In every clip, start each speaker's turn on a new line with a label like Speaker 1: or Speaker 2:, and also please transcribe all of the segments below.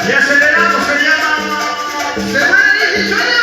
Speaker 1: Y aceleramos se llama. ¡Se muere y suena!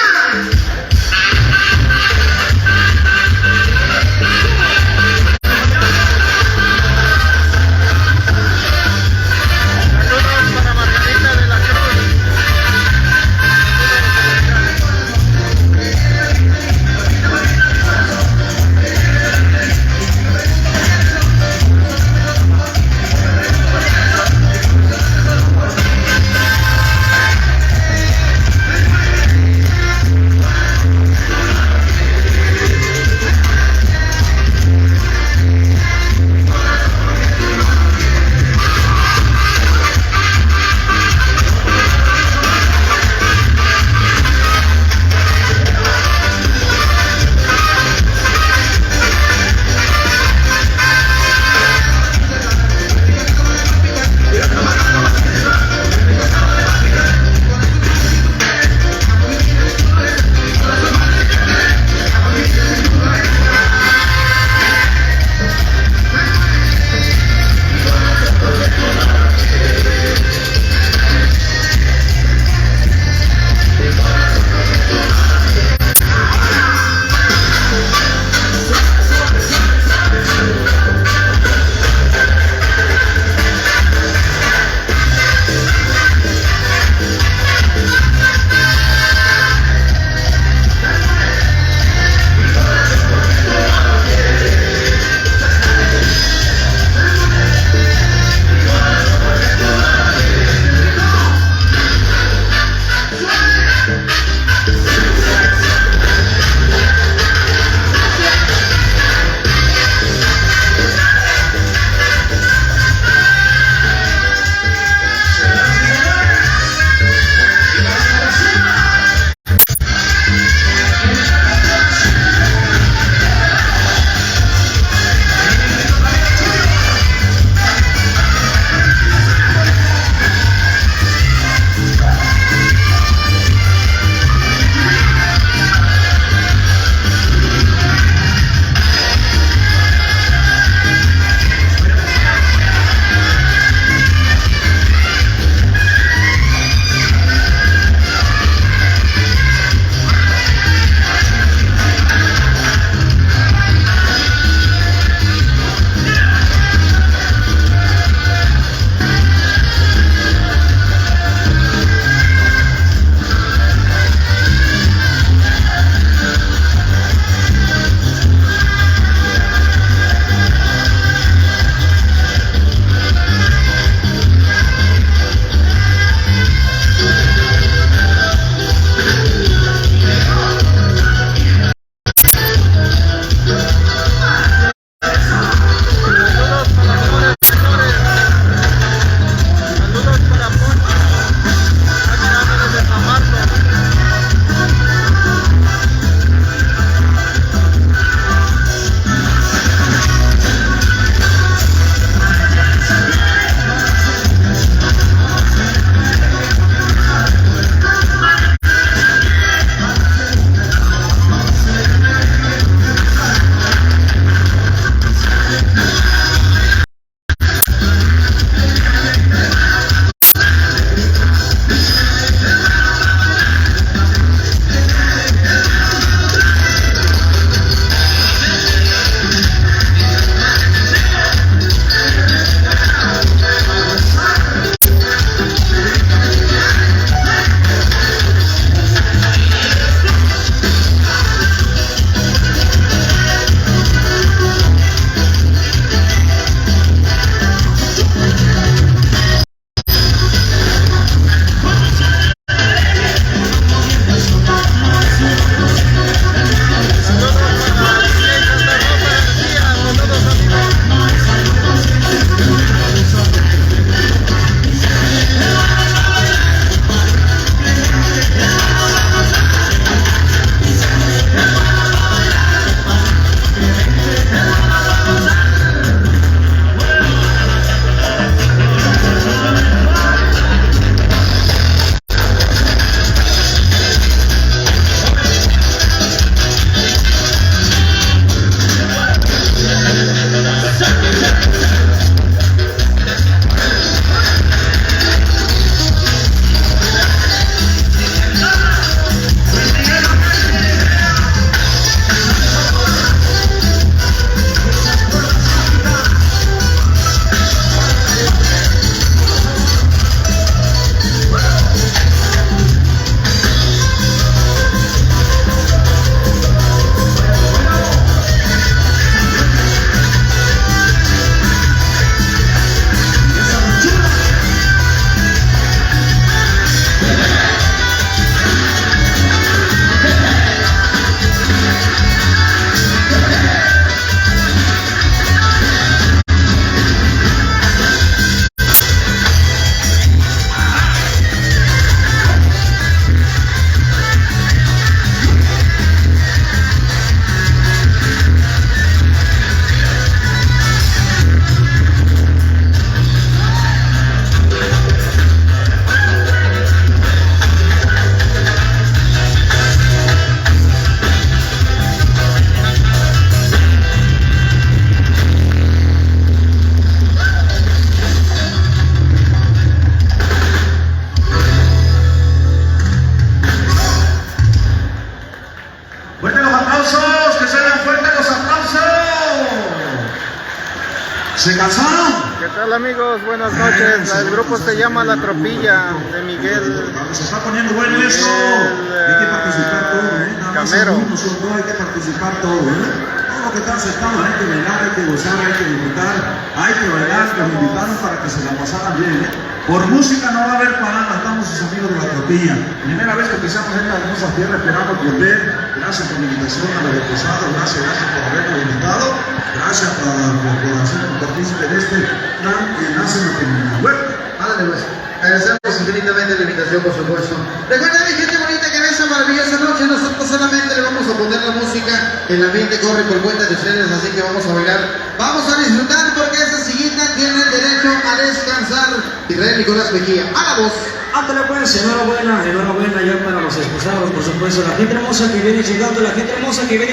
Speaker 2: ¿Se cansaron?
Speaker 3: ¿Qué tal, amigos? Buenas noches. El grupo se llama La Tropilla de Miguel.
Speaker 2: Se está poniendo bueno esto. Hay que participar todo, Nada más
Speaker 3: Camero.
Speaker 2: hay que participar todo, Todo lo que está aceptado, hay que bailar, hay que gozar, hay que disfrutar, hay que bailar. Nos invitaron para que se la pasaran bien, Por música no va a haber parada, estamos sus amigos de La Tropilla. Primera vez que pisamos esta hermosa tierra, esperamos volver. Gracias por la invitación a los de Posado, gracias por habernos invitado. Gracias por hacer partícipe de este plan que nace en la comunidad. Bueno,
Speaker 1: Ándale, pues. Agradecemos infinitamente la invitación, por supuesto. Recuerden, mi gente bonita, que en esta maravillosa noche nosotros solamente le vamos a poner la música. El ambiente corre por cuenta de ustedes, así que vamos a bailar. Vamos a disfrutar porque esa siguiente tiene derecho a descansar. Israel Nicolás Mejía, a la voz.
Speaker 4: Ándale pues, enhorabuena ya para los esposados, por supuesto, la gente hermosa que viene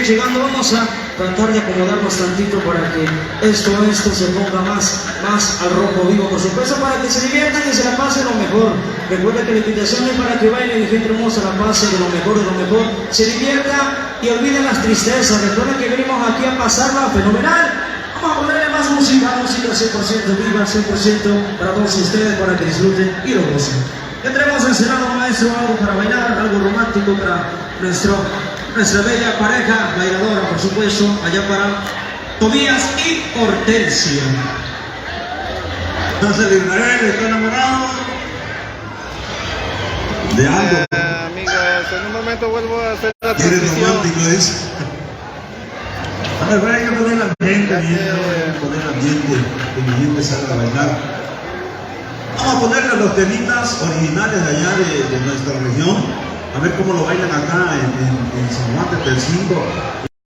Speaker 4: llegando, vamos a tratar de acomodarnos tantito para que esto se ponga más al rojo vivo, por supuesto, para que se diviertan y se la pasen lo mejor. Recuerda que la invitación es para que bailen y gente hermosa la pase de lo mejor, se divierta y olviden las tristezas. Recuerden que venimos aquí a pasarla fenomenal. Vamos a ponerle más música 100% viva, 100% para todos ustedes, para que disfruten y lo gocen. Tendremos encenado, maestro, algo para bailar, algo romántico para nuestra bella pareja bailadora, por supuesto, allá para Tobías y Hortensia.
Speaker 2: entonces Israel está enamorado de algo.
Speaker 3: Amigos, en un momento vuelvo a hacer la
Speaker 2: Eres
Speaker 3: transmisión.
Speaker 2: romántico, dice. A ver, hay que poner el ambiente, hay que poner el ambiente, que mi gente salga a bailar. Vamos a ponerle los temitas originales de allá de nuestra región, a ver cómo lo bailan acá en San Juan de Telcinco.